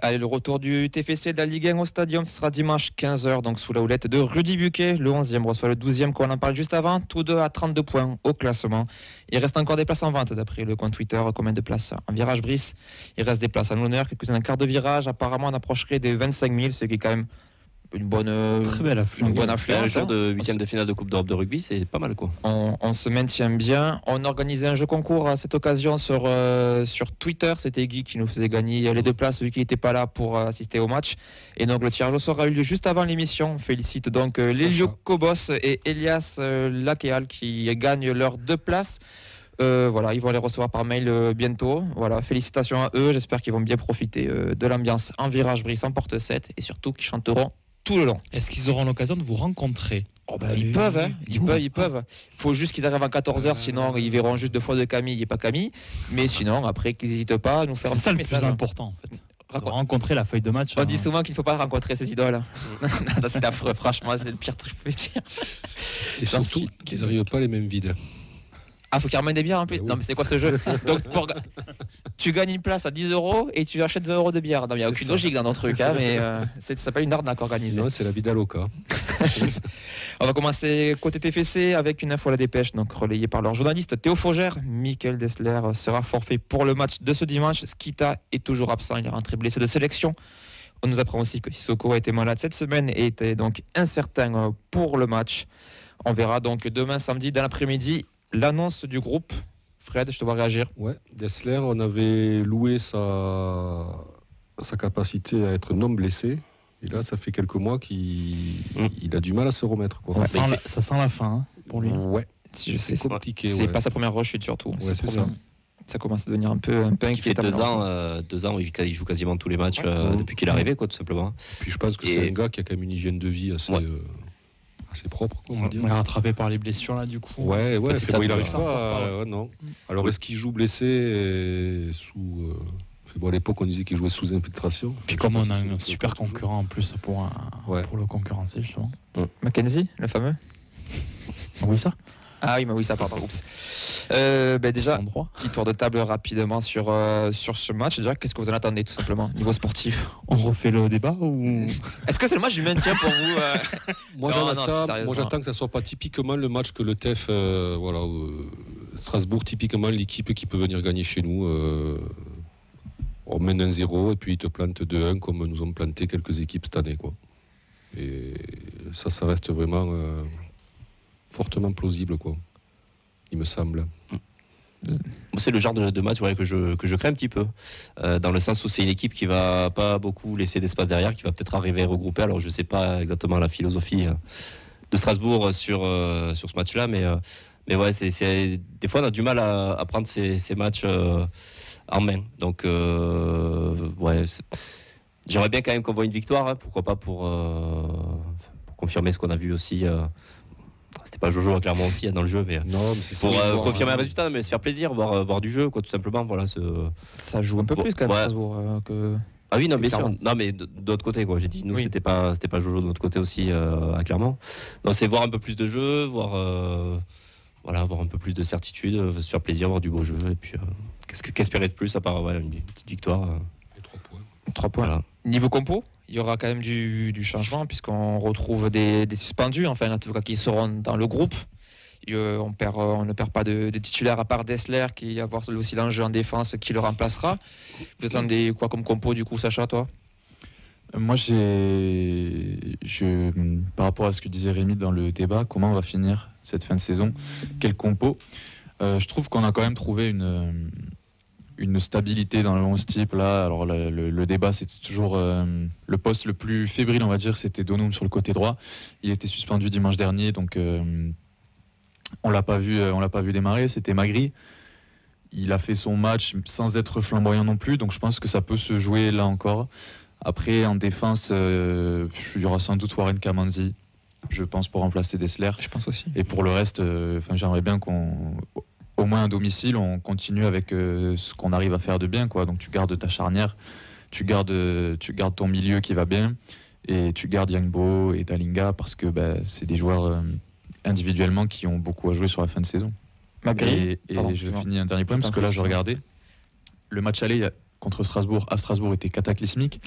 Allez, le retour du TFC de la Ligue 1 au Stadium, ce sera dimanche 15h, donc sous la houlette de Rudy Buquet. Le 11e reçoit le 12e, comme on en parle juste avant, tous deux à 32 points au classement. Il reste encore des places en vente, d'après le compte Twitter. Combien de places en virage Brice? Il reste des places en honneur, quelques-uns en quart de virage. Apparemment, on approcherait des 25 000, ce qui est quand même une bonne, très belle affluence. Une bonne affluence. Un jour de 8e de finale de Coupe d'Europe de rugby, c'est pas mal quoi. On se maintient bien. On organisait un jeu concours à cette occasion sur Twitter. C'était Guy qui nous faisait gagner les 2 places vu qu'il n'était pas là pour assister au match. Et donc le tirage au sort a eu lieu juste avant l'émission. On félicite donc Lelio Cobos et Elias Lakéal qui gagnent leurs 2 places. Voilà, ils vont les recevoir par mail bientôt. Voilà, félicitations à eux. J'espère qu'ils vont bien profiter de l'ambiance en virage Brice en porte 7 et surtout qu'ils chanteront tout le long. Est-ce qu'ils auront l'occasion de vous rencontrer? Ils peuvent, hein. Ils peuvent. Il faut juste qu'ils arrivent à 14h, sinon ils verront juste 2 fois de Camille et pas Camille. Mais sinon, après, qu'ils n'hésitent pas à nous faire un C'est ça le message. plus important en fait. De rencontrer la feuille de match. On dit souvent qu'il ne faut pas rencontrer ses idoles. Non, c'est affreux, franchement, c'est le pire truc que je peux dire. Et surtout qu'ils n'arrivent pas les mêmes vides. Ah, faut qu'il ramène des bières en plus. Non, mais c'est quoi ce jeu? Donc, tu gagnes une place à 10 € et tu achètes 20 € de bière. Non, il n'y a aucune logique dans nos trucs, hein, mais ça s'appelle une arnaque organisée. Non, c'est la vida loca. On va commencer côté TFC avec une info à la dépêche, donc relayée par leur journaliste Théo Faugère. Michael Dessler sera forfait pour le match de ce dimanche. Skita est toujours absent, il est rentré blessé de sélection. On nous apprend aussi que Sissoko a été malade cette semaine et était donc incertain pour le match. On verra donc demain samedi dans l'après-midi l'annonce du groupe. Fred, je te vois réagir. Ouais, Dessler, on avait loué sa capacité à être non blessé. Et là, ça fait quelques mois qu'il a du mal à se remettre. Quoi. Ça sent la fin hein, pour lui. Ouais, c'est compliqué. C'est pas sa première rechute surtout. Ouais, c'est ça. Ça commence à devenir un peu inquiétant. Il fait 2 ans où il joue quasiment tous les matchs depuis qu'il est arrivé, quoi, tout simplement. Puis je pense que c'est un gars qui a quand même une hygiène de vie assez propre. Quoi, on est rattrapé par les blessures là du coup. Ouais, c'est ça, il arrive ça, pas. Non. Alors est-ce qu'il joue blessé sous à l'époque on disait qu'il jouait sous infiltration. Puis comme on a un super concurrent en plus pour le concurrencer justement. Mackenzie, le fameux. Oui ça. Ah oui, mais oui, ça pardon. Oups. Déjà, petit tour de table rapidement sur ce match. Déjà, qu'est-ce que vous en attendez tout simplement, niveau sportif? On refait le débat ou est-ce que c'est le match du maintien pour vous? Moi, j'attends que ça soit pas typiquement le match que le TEF, Strasbourg, typiquement l'équipe qui peut venir gagner chez nous. On mène 1-0 et puis ils te plantent 2-1 comme nous ont planté quelques équipes cette année, quoi. Et ça reste vraiment fortement plausible, quoi. Il me semble. C'est le genre de match que je crains un petit peu, dans le sens où c'est une équipe qui va pas beaucoup laisser d'espace derrière, qui va peut-être arriver à regrouper. Alors je sais pas exactement la philosophie de Strasbourg sur ce match-là, mais ouais, c'est des fois on a du mal à prendre ces matchs en main. Donc ouais, j'aimerais bien quand même qu'on voit une victoire, hein, pourquoi pas pour confirmer ce qu'on a vu aussi. C'était pas Jojo clairement aussi dans le jeu, mais pour confirmer un résultat, mais se faire plaisir, voir du jeu, quoi, tout simplement. Voilà, ça joue un peu plus quand même Strasbourg que. Ah oui, non, bien sûr. Non, mais de l'autre côté, quoi. J'ai dit, nous, c'était pas Jojo de notre côté aussi, clairement. Non, c'est voir un peu plus de jeu, voir un peu plus de certitude, se faire plaisir, voir du beau jeu, et puis qu'espérer de plus à part une petite victoire. Et 3 points. 3 points. Voilà. Niveau compo, il y aura quand même du changement puisqu'on retrouve des suspendus, enfin en tout cas qui seront dans le groupe. On ne perd pas de titulaire à part Dessler qui va avoir aussi l'enjeu en défense qui le remplacera. Vous attendez quoi comme compo du coup, Sacha, toi? Moi, par rapport à ce que disait Rémi dans le débat, comment on va finir cette fin de saison, quel compo, je trouve qu'on a quand même trouvé une stabilité dans le 11 type là. Alors le débat, c'était toujours le poste le plus fébrile, on va dire, c'était Donum sur le côté droit. Il était suspendu dimanche dernier, donc on l'a pas vu démarrer. C'était Magri. Il a fait son match sans être flamboyant non plus, donc je pense que ça peut se jouer là encore. Après en défense, il y aura sans doute Warren Kamanzi, je pense, pour remplacer Dessler. Je pense aussi. Et pour le reste, j'aimerais bien au moins à domicile, on continue avec ce qu'on arrive à faire de bien, quoi. Donc tu gardes ta charnière, tu gardes ton milieu qui va bien, et tu gardes Yangbo et Dalinga parce que c'est des joueurs individuellement qui ont beaucoup à jouer sur la fin de saison. Magri. Et je finis un dernier point parce que là je regardais le match aller. contre Strasbourg à Strasbourg était cataclysmique.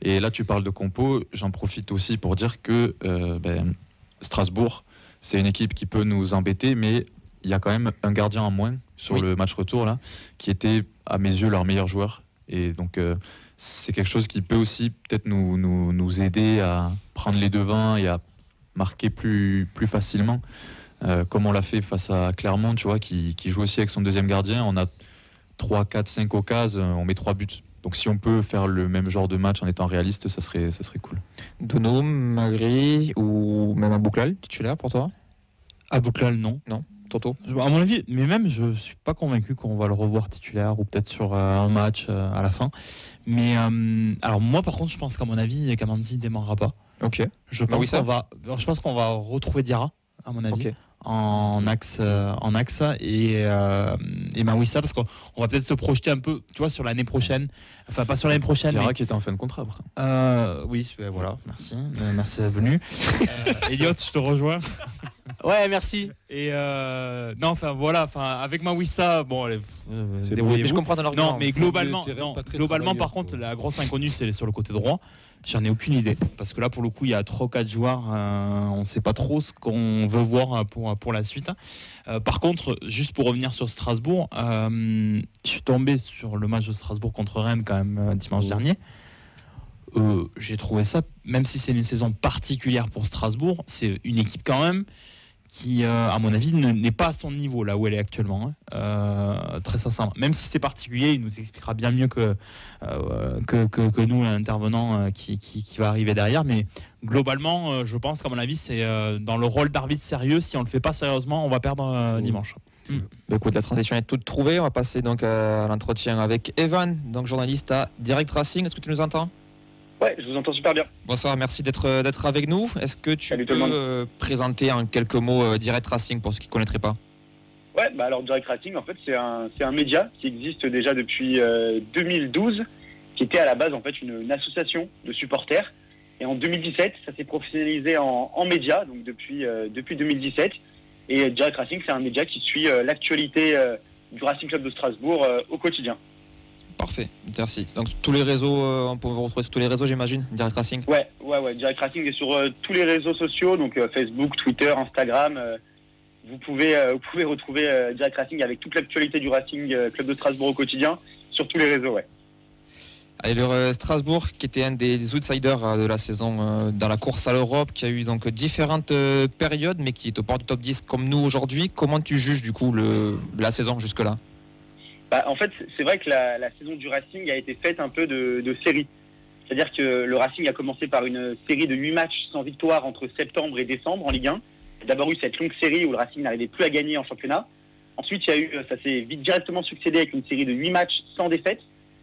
Et là, tu parles de compo. J'en profite aussi pour dire que Strasbourg, c'est une équipe qui peut nous embêter, mais il y a quand même un gardien en moins sur le match retour là, qui était à mes yeux leur meilleur joueur. Et donc c'est quelque chose qui peut aussi peut-être nous aider à prendre les devants et à marquer plus facilement, comme on l'a fait face à Clermont, tu vois, qui joue aussi avec son deuxième gardien. On a 3, 4, 5 occasions, on met 3 buts. Donc si on peut faire le même genre de match en étant réaliste, ça serait cool. Donoum, Magri ou même Abouklal, titulaire pour toi? Abouklal, non. Non. Toto? À mon avis, mais même je suis pas convaincu qu'on va le revoir titulaire ou peut-être sur un match à la fin. Mais alors moi par contre je pense qu'à mon avis Kamanzi ne démarrera pas. Ok. Je pense qu'on va retrouver Diarra à mon avis. Okay. En axe et Mawissa, parce qu'on va peut-être se projeter un peu, tu vois, sur l'année prochaine. Enfin, pas sur l'année prochaine. Diarra mais... qui était en fin de contrat. Oui, voilà, merci d'être venu. Elliot, je te rejoins. Ouais, merci. Et non, enfin voilà, avec Mawissa, bon, je comprends dans l'argument. Non, mais globalement, par contre, la grosse inconnue, c'est sur le côté droit. J'en ai aucune idée, parce que là, pour le coup, il y a 3 ou 4 joueurs, on ne sait pas trop ce qu'on veut voir pour la suite. Par contre, juste pour revenir sur Strasbourg, je suis tombé sur le match de Strasbourg contre Rennes quand même dimanche dernier. J'ai trouvé ça, même si c'est une saison particulière pour Strasbourg, c'est une équipe quand même qui, à mon avis, n'est pas à son niveau là où elle est actuellement. Très sincèrement. Même si c'est particulier, il nous expliquera bien mieux que nous, l'intervenant qui va arriver derrière. Mais globalement, je pense qu'à mon avis, c'est dans le rôle d'arbitre sérieux. Si on ne le fait pas sérieusement, on va perdre dimanche. Écoute, la transition est toute trouvée. On va passer donc à l'entretien avec Evan, donc journaliste à Direct Racing. Est-ce que tu nous entends ? Ouais, je vous entends super bien. Bonsoir, merci d'être avec nous. Est-ce que tu peux présenter en quelques mots Direct Racing pour ceux qui ne connaîtraient pas ? Ouais, alors Direct Racing, en fait, c'est un média qui existe déjà depuis 2012, qui était à la base en fait une association de supporters. Et en 2017, ça s'est professionnalisé en média, donc depuis 2017. Et Direct Racing, c'est un média qui suit l'actualité du Racing Club de Strasbourg au quotidien. Parfait, merci. Donc tous les réseaux, on peut vous retrouver sur tous les réseaux, j'imagine, Direct Racing. Ouais. Direct Racing est sur tous les réseaux sociaux, donc Facebook, Twitter, Instagram. Vous pouvez retrouver Direct Racing avec toute l'actualité du Racing Club de Strasbourg au quotidien sur tous les réseaux, ouais. Allez, le Strasbourg, qui était un des outsiders de la saison dans la course à l'Europe, qui a eu donc différentes périodes, mais qui est au port du top 10 comme nous aujourd'hui. Comment tu juges du coup la saison jusque-là ? En fait, c'est vrai que la saison du Racing a été faite un peu de série. C'est-à-dire que le Racing a commencé par une série de 8 matchs sans victoire entre septembre et décembre en Ligue 1. Il y a d'abord eu cette longue série où le Racing n'arrivait plus à gagner en championnat. Ensuite, ça s'est vite directement succédé avec une série de 8 matchs sans défaite,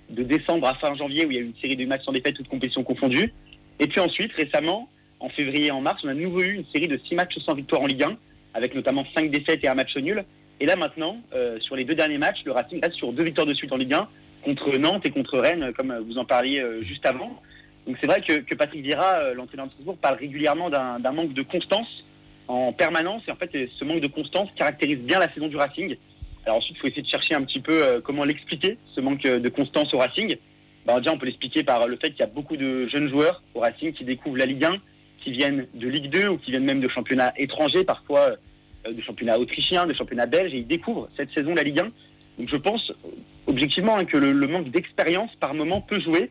de décembre à fin janvier, où il y a eu une série de matchs sans défaite, toutes compétitions confondues. Et puis ensuite, récemment, en février et en mars, on a de nouveau eu une série de 6 matchs sans victoire en Ligue 1, avec notamment 5 défaites et un match nul. Et là maintenant, sur les 2 derniers matchs, le Racing reste sur 2 victoires de suite en Ligue 1, contre Nantes et contre Rennes, comme vous en parliez juste avant. Donc c'est vrai que Patrick Vieira, l'entraîneur de Strasbourg, parle régulièrement d'un manque de constance en permanence. Et en fait, ce manque de constance caractérise bien la saison du Racing. Alors ensuite, il faut essayer de chercher un petit peu comment l'expliquer, ce manque de constance au Racing. Déjà, on peut l'expliquer par le fait qu'il y a beaucoup de jeunes joueurs au Racing qui découvrent la Ligue 1, qui viennent de Ligue 2 ou qui viennent même de championnats étrangers, parfois de championnats autrichiens, de championnats belges, et ils découvrent cette saison la Ligue 1. Donc je pense objectivement que le manque d'expérience par moment peut jouer.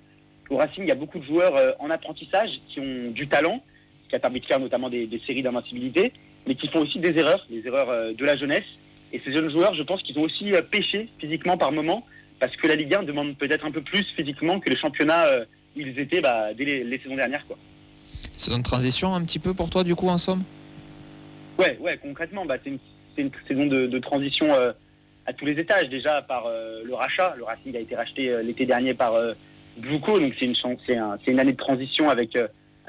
Au Racing, il y a beaucoup de joueurs en apprentissage qui ont du talent, ce qui a permis de faire notamment des séries d'invincibilité, mais qui font aussi des erreurs de la jeunesse. Et ces jeunes joueurs, je pense qu'ils ont aussi péché physiquement par moment, parce que la Ligue 1 demande peut-être un peu plus physiquement que les championnats où ils étaient dès les saisons dernières, quoi. Saison de transition un petit peu pour toi du coup en somme ? Ouais, concrètement, c'est une saison de transition à tous les étages. Déjà par le rachat, le Racing a été racheté l'été dernier par Bluco, donc c'est une année de transition avec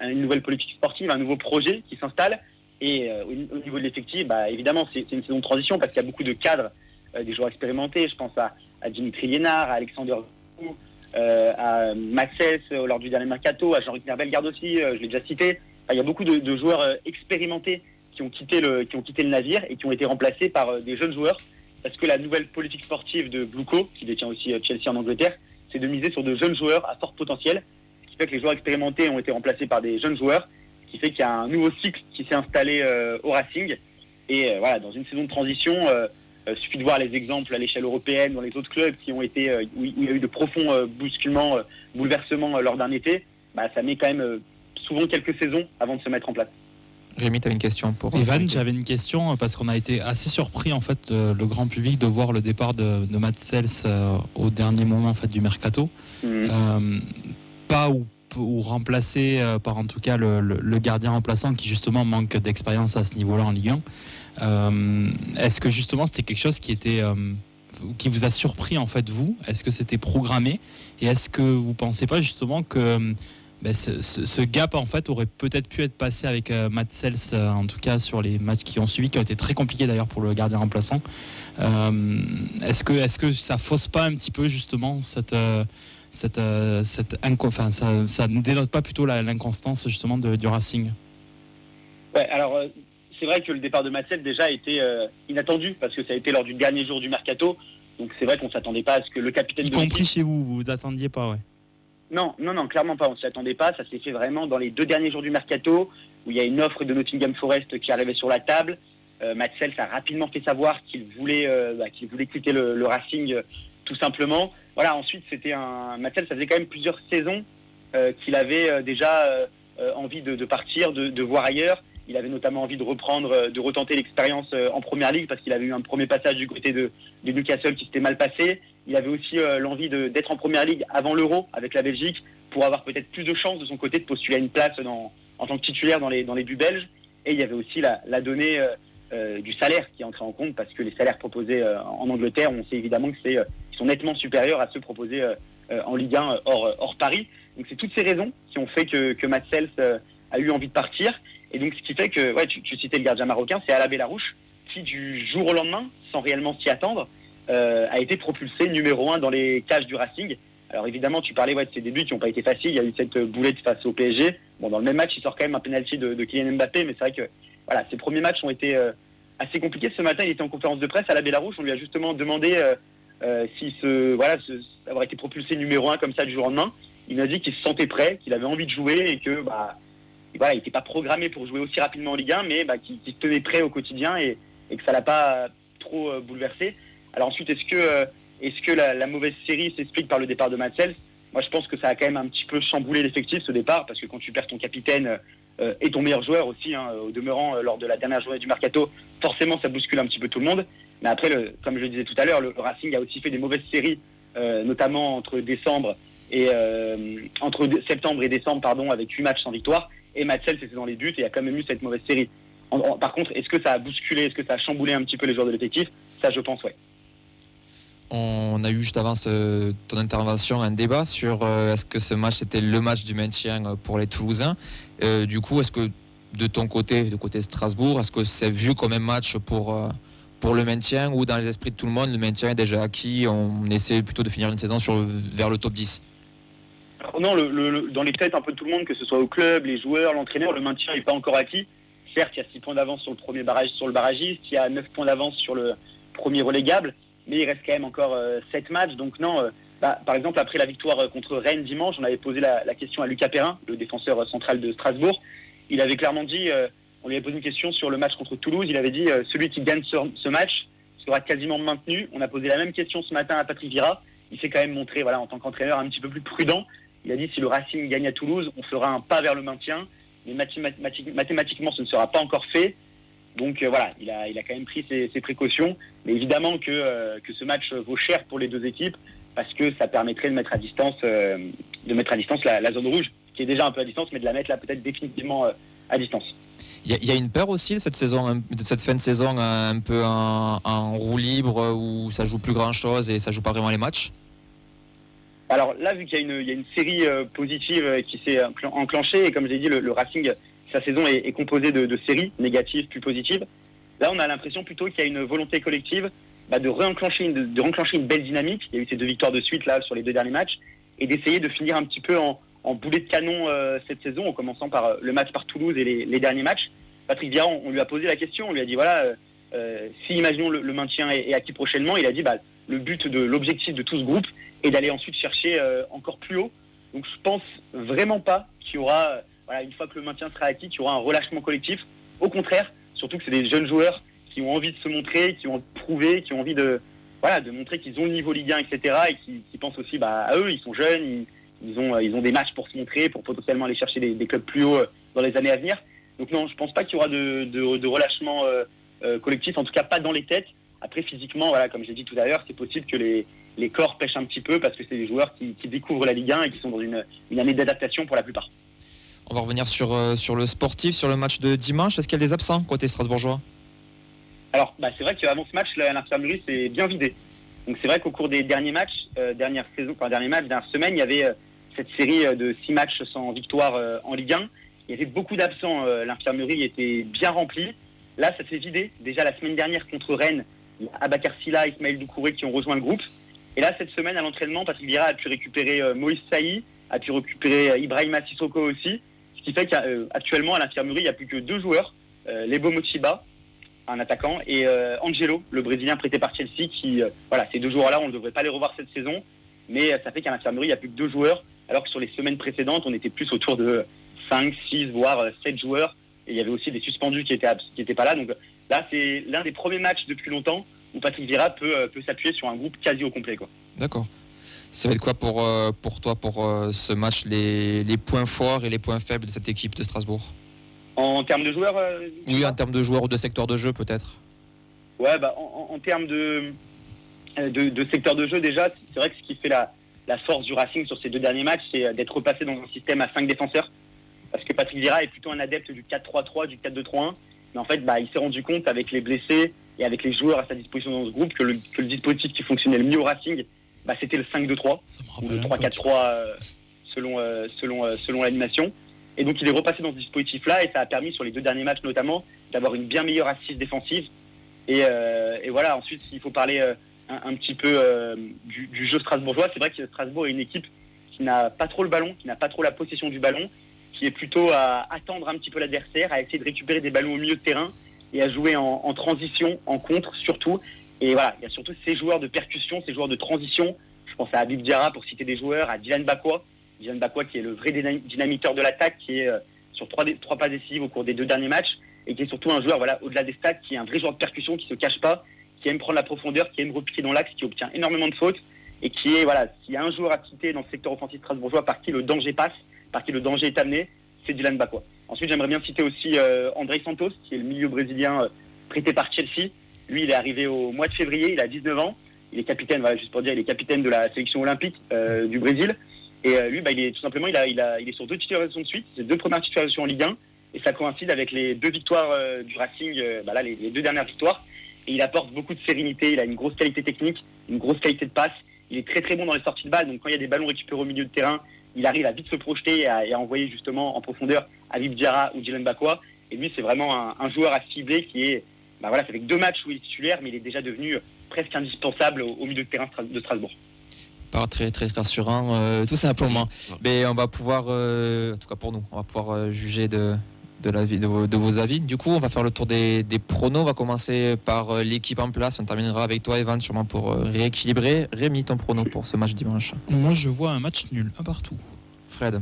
une nouvelle politique sportive, un nouveau projet qui s'installe. Et au niveau de l'effectif, évidemment, c'est une saison de transition parce qu'il y a beaucoup de cadres, des joueurs expérimentés. Je pense à Dimitri Liénard, à Alexander Vou, à Maxès lors du dernier mercato, à Jean-Luc Bellegarde aussi, je l'ai déjà cité. Il y a beaucoup de joueurs expérimentés qui ont quitté le navire et qui ont été remplacés par des jeunes joueurs, parce que la nouvelle politique sportive de Bluco, qui détient aussi Chelsea en Angleterre, c'est de miser sur de jeunes joueurs à fort potentiel, ce qui fait que les joueurs expérimentés ont été remplacés par des jeunes joueurs, ce qui fait qu'il y a un nouveau cycle qui s'est installé au Racing. Et voilà, dans une saison de transition, suffit de voir les exemples à l'échelle européenne, dans les autres clubs qui ont été, où il y a eu de profonds bouleversements lors d'un été, ça met quand même souvent quelques saisons avant de se mettre en place. Rémi, tu as une question pour Evan, j'avais une question parce qu'on a été assez surpris en fait, le grand public, de voir le départ de Matt Sells au dernier moment en fait, du mercato. Pas ou remplacé par en tout cas le gardien remplaçant qui justement manque d'expérience à ce niveau-là en Ligue 1. Est-ce que justement c'était quelque chose qui vous a surpris en fait vous ? Est-ce que c'était programmé ? Et est-ce que vous pensez pas justement que ce gap en fait aurait peut-être pu être passé avec Matt Sells, en tout cas sur les matchs qui ont suivi, qui ont été très compliqués d'ailleurs pour le gardien remplaçant. Est-ce que ça fausse pas un petit peu justement ça ne dénote pas plutôt l'inconstance justement du Racing ? Ouais, alors c'est vrai que le départ de Matt Sells déjà a été inattendu parce que ça a été lors du dernier jour du mercato, donc c'est vrai qu'on s'attendait pas à ce que le capitaine y compris chez vous attendiez pas, ouais. Non, clairement pas, on s'y attendait pas, ça s'est fait vraiment dans les 2 derniers jours du mercato, où il y a une offre de Nottingham Forest qui arrivait sur la table. Matt Sells a rapidement fait savoir qu'il voulait quitter le Racing tout simplement. Voilà, ensuite Matt Sells, ça faisait quand même plusieurs saisons qu'il avait déjà envie de partir, de voir ailleurs. Il avait notamment envie de retenter l'expérience en Première Ligue parce qu'il avait eu un premier passage du côté de Newcastle qui s'était mal passé. Il avait aussi l'envie d'être en Première Ligue avant l'Euro avec la Belgique pour avoir peut-être plus de chances de son côté de postuler à une place en tant que titulaire dans les buts belges. Et il y avait aussi la donnée du salaire qui est entrée en compte parce que les salaires proposés en Angleterre, on sait évidemment que ils sont nettement supérieurs à ceux proposés en Ligue 1 hors Paris. Donc c'est toutes ces raisons qui ont fait que Matt Sells a eu envie de partir. Et donc ce qui fait que, tu citais le gardien marocain, c'est Ala Bellarouche qui du jour au lendemain, sans réellement s'y attendre, a été propulsé numéro 1 dans les cages du Racing. Alors évidemment, tu parlais de ses débuts qui n'ont pas été faciles. Il y a eu cette boulette face au PSG. Bon, dans le même match, il sort quand même un penalty de Kylian Mbappé, mais c'est vrai que ses premiers matchs ont été assez compliqués. Ce matin, il était en conférence de presse à la Bellarouche. On lui a justement demandé avoir été propulsé numéro 1 comme ça du jour au lendemain. Il m'a dit qu'il se sentait prêt, qu'il avait envie de jouer et que il n'était pas programmé pour jouer aussi rapidement en Ligue 1, mais qu'il se tenait prêt au quotidien et que ça l'a pas trop bouleversé. Alors ensuite, est-ce que la mauvaise série s'explique par le départ de Matt Sells ? Moi, je pense que ça a quand même un petit peu chamboulé l'effectif, ce départ, parce que quand tu perds ton capitaine et ton meilleur joueur aussi, au demeurant, lors de la dernière journée du mercato, forcément, ça bouscule un petit peu tout le monde. Mais après, comme je le disais tout à l'heure, le Racing a aussi fait des mauvaises séries, notamment entre septembre et décembre, avec 8 matchs sans victoire. Et Matt Sells était dans les buts et il y a quand même eu cette mauvaise série. Par contre, est-ce que ça a bousculé, est-ce que ça a chamboulé un petit peu les joueurs de l'effectif ? Ça, je pense, ouais. On a eu juste avant ton intervention un débat sur est-ce que ce match était le match du maintien pour les Toulousains. Du coup, est-ce que de ton côté, de côté Strasbourg, est-ce que c'est vu comme un match pour le maintien ou dans les esprits de tout le monde, le maintien est déjà acquis, on essaie plutôt de finir une saison vers le top 10 ? Alors non, dans les têtes un peu de tout le monde, que ce soit au club, les joueurs, l'entraîneur, le maintien n'est pas encore acquis. Certes, il y a 6 points d'avance sur le premier barrage, sur le barragiste, il y a 9 points d'avance sur le premier relégable, mais il reste quand même encore 7 matchs. Donc non, par exemple, après la victoire contre Rennes dimanche, on avait posé la question à Lucas Perrin, le défenseur central de Strasbourg. Il avait clairement dit, on lui avait posé une question sur le match contre Toulouse, il avait dit celui qui gagne ce match sera quasiment maintenu. On a posé la même question ce matin à Patrick Vieira. Il s'est quand même montré, en tant qu'entraîneur, un petit peu plus prudent. Il a dit si le Racing gagne à Toulouse, on fera un pas vers le maintien, mais mathématiquement, ce ne sera pas encore fait. Donc il a quand même pris ses précautions. Mais évidemment que ce match vaut cher pour les deux équipes parce que ça permettrait de mettre à distance, la zone rouge, qui est déjà un peu à distance, mais de la mettre là peut-être définitivement à distance. Il y a une peur aussi de cette fin de saison un peu en roue libre où ça joue plus grand-chose et ça joue pas vraiment les matchs. Alors là, vu qu'il y a une série positive qui s'est enclenchée, et comme j'ai dit, le Racing, sa saison est composée de séries négatives plus positives. Là, on a l'impression plutôt qu'il y a une volonté collective de réenclencher une belle dynamique. Il y a eu ces 2 victoires de suite là sur les 2 derniers matchs, et d'essayer de finir un petit peu en boulet de canon cette saison, en commençant par le match par Toulouse et les derniers matchs. Patrick Vieira, on lui a posé la question, on lui a dit si imaginons le maintien est acquis prochainement, il a dit but de l'objectif de tout ce groupe est d'aller ensuite chercher encore plus haut. Donc je pense vraiment pas qu'il y aura, une fois que le maintien sera acquis, qu'il y aura un relâchement collectif. Au contraire, surtout que c'est des jeunes joueurs qui ont envie de se montrer, qui ont envie de prouver, qui ont envie de montrer qu'ils ont le niveau Ligue 1, etc. Et qui pensent aussi à eux, ils sont jeunes, ils ont des matchs pour se montrer, pour potentiellement aller chercher des clubs plus hauts dans les années à venir. Donc non, je pense pas qu'il y aura de relâchement collectif, en tout cas pas dans les têtes. Après, physiquement, comme j'ai dit tout à l'heure, c'est possible que les corps pêchent un petit peu parce que c'est des joueurs qui découvrent la Ligue 1 et qui sont dans une année d'adaptation pour la plupart. On va revenir sur le sportif, sur le match de dimanche. Est-ce qu'il y a des absents côté strasbourgeois ? Alors, c'est vrai qu'avant ce match, l'infirmerie s'est bien vidée. Donc c'est vrai qu'au cours des derniers matchs, dernière semaine, il y avait cette série de 6 matchs sans victoire en Ligue 1. Il y avait beaucoup d'absents. L'infirmerie était bien remplie. Là, ça s'est vidé. Déjà la semaine dernière contre Rennes, il y a Abakar Silla, Ismaël Doucouré qui ont rejoint le groupe. Et là, cette semaine, à l'entraînement, Patrick Vieira a pu récupérer Moïse Saï, a pu récupérer Ibrahima Sissoko aussi. Ce qui fait qu'actuellement, à l'infirmerie, il n'y a plus que 2 joueurs. Lebo Mochiba, un attaquant, et Angelo, le Brésilien prêté par Chelsea, qui, ces 2 joueurs-là, on ne devrait pas les revoir cette saison. Mais ça fait qu'à l'infirmerie, il n'y a plus que 2 joueurs, alors que sur les semaines précédentes, on était plus autour de 5, 6, voire 7 joueurs. Et il y avait aussi des suspendus qui étaient pas là. Donc là, c'est l'un des premiers matchs depuis longtemps où Patrick Vieira peut s'appuyer sur un groupe quasi au complet, quoi. D'accord. Ça va être quoi pour toi, pour ce match, les points forts et les points faibles de cette équipe de Strasbourg ? En termes de joueurs Oui, en termes de joueurs ou de secteur de jeu, peut-être. Ouais, en termes de secteur de jeu, déjà, c'est vrai que ce qui fait la force du Racing sur ces 2 derniers matchs, c'est d'être repassé dans un système à 5 défenseurs. Parce que Patrick Vieira est plutôt un adepte du 4-3-3, du 4-2-3-1. Mais en fait, il s'est rendu compte avec les blessés et avec les joueurs à sa disposition dans ce groupe que le dispositif qui fonctionnait le mieux au Racing, c'était le 5-2-3 ou le 3-4-3 selon l'animation. Et donc il est repassé dans ce dispositif-là et ça a permis sur les 2 derniers matchs notamment d'avoir une bien meilleure assise défensive. Et voilà, ensuite il faut parler un petit peu du jeu strasbourgeois. C'est vrai que Strasbourg est une équipe qui n'a pas trop le ballon, qui n'a pas trop la possession du ballon, qui est plutôt à attendre un petit peu l'adversaire, à essayer de récupérer des ballons au milieu de terrain et à jouer en transition, en contre surtout. Et voilà, il y a surtout ces joueurs de percussion, ces joueurs de transition. Je pense à Habib Diarra pour citer des joueurs, à Dylan Bakwa. Dylan Bakwa qui est le vrai dynamiteur de l'attaque, qui est sur 3 passes décisives au cours des 2 derniers matchs et qui est surtout un joueur, au-delà des stats, qui est un vrai joueur de percussion, qui se cache pas, qui aime prendre la profondeur, qui aime repiquer dans l'axe, qui obtient énormément de fautes et qui est, s'il y a un joueur à citer dans le secteur offensif strasbourgeois par qui le danger passe, par qui le danger est amené, c'est Dylan Bakwa. Ensuite, j'aimerais bien citer aussi André Santos, qui est le milieu brésilien prêté par Chelsea. Lui, il est arrivé au mois de février, il a 19 ans. Il est capitaine, juste pour dire, il est capitaine de la sélection olympique du Brésil. Et lui, il est tout simplement, il est sur 2 titularisations de suite, ses 2 premières titularisations en Ligue 1. Et ça coïncide avec les 2 victoires du Racing, les 2 dernières victoires. Et il apporte beaucoup de sérénité, il a une grosse qualité technique, une grosse qualité de passe. Il est très très bon dans les sorties de balles, donc quand il y a des ballons récupérés au milieu de terrain, il arrive à vite se projeter et à envoyer justement en profondeur Habib Diarra ou Dylan Bakwa. Et lui, c'est vraiment un joueur à cibler qui est, ça fait que 2 matchs où il est titulaire, mais il est déjà devenu presque indispensable au milieu de terrain de Strasbourg. Pas très très rassurant, tout simplement. Mais on va pouvoir, en tout cas pour nous, on va pouvoir juger de vos avis. Du coup, on va faire le tour des pronos. On va commencer par l'équipe en place. On terminera avec toi, Evan, sûrement pour rééquilibrer. Rémi, ton prono pour ce match dimanche? Moi, je vois un match nul, un partout. Fred?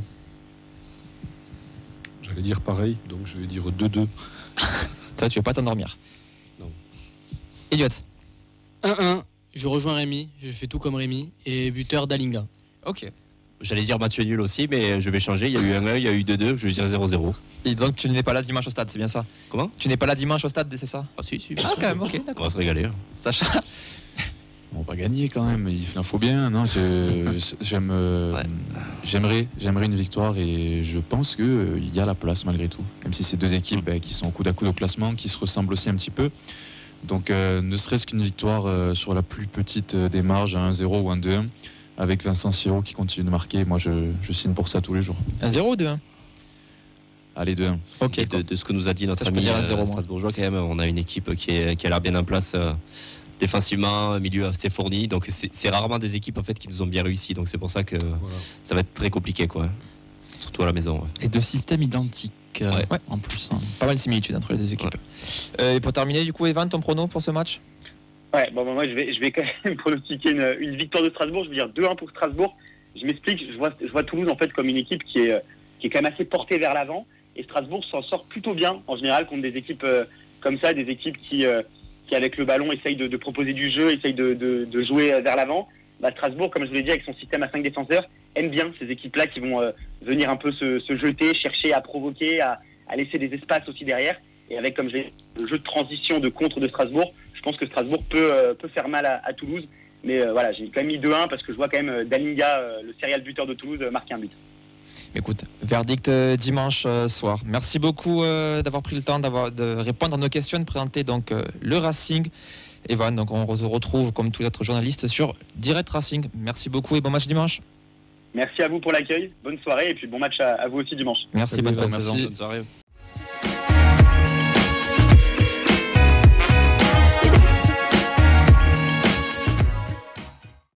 J'allais dire pareil, donc je vais dire 2-2. Toi, tu veux pas t'endormir? Non. Elliot? 1-1. Je rejoins Rémi. Je fais tout comme Rémi. Et buteur Dalinga. Ok. J'allais dire match nul aussi, mais je vais changer. Il y a eu 1-1, il y a eu 2-2, je vais dire 0-0. Et donc tu n'es pas là dimanche au stade, c'est bien ça? Comment? Tu n'es pas là dimanche au stade, c'est ça? Ah si, Ah quand même, ok, d'accord. On va se régaler. Sacha? On va gagner quand même, il en faut bien. Non, j'aimerais une victoire et je pense qu'il y a la place malgré tout. Même si c'est 2 équipes qui sont coude à coude au classement, qui se ressemblent aussi un petit peu. Donc ne serait-ce qu'une victoire sur la plus petite des marges, 1-0 ou 1-2-1, avec Vincent Siro qui continue de marquer. Moi, je signe pour ça tous les jours. 1-0 ou 2-1? Allez, 2-1. Ok. De ce que nous a dit notre Ça, ami Strasbourgeois, quand même, on a une équipe qui a l'air bien en place défensivement, milieu assez fourni. Donc c'est rarement des équipes en fait qui nous ont bien réussi. Donc c'est pour ça que ça va être très compliqué, quoi. Surtout à la maison. Ouais. Et 2 systèmes identiques. Ouais. En plus. Pas mal de similitudes entre les 2 équipes. Et pour terminer, du coup, Evan, ton prono pour ce match? Ouais, bon, moi je vais quand même pronostiquer une victoire de Strasbourg. Je veux dire 2-1 pour Strasbourg. Je m'explique, je vois Toulouse en fait comme une équipe qui est quand même assez portée vers l'avant. Et Strasbourg s'en sort plutôt bien en général contre des équipes comme ça, des équipes qui avec le ballon essayent de proposer du jeu, essayent de jouer vers l'avant. Strasbourg, comme je vous l'ai dit, avec son système à 5 défenseurs, aime bien ces équipes-là qui vont venir un peu se jeter, chercher à provoquer, à laisser des espaces aussi derrière. Et avec, comme je l'ai dit, le jeu de transition, de contre de Strasbourg, je pense que Strasbourg peut faire mal à Toulouse. Mais voilà, j'ai quand même mis 2-1 parce que je vois quand même Dalinga, le serial buteur de Toulouse, marquer un but. Écoute, verdict dimanche soir. Merci beaucoup d'avoir pris le temps de répondre à nos questions, de présenter donc le Racing. Evan, donc on se retrouve comme tous les autres journalistes sur Direct Racing. Merci beaucoup et bon match dimanche. Merci à vous pour l'accueil, bonne soirée et puis bon match à vous aussi dimanche. Merci, bonne saison. Bonne soirée.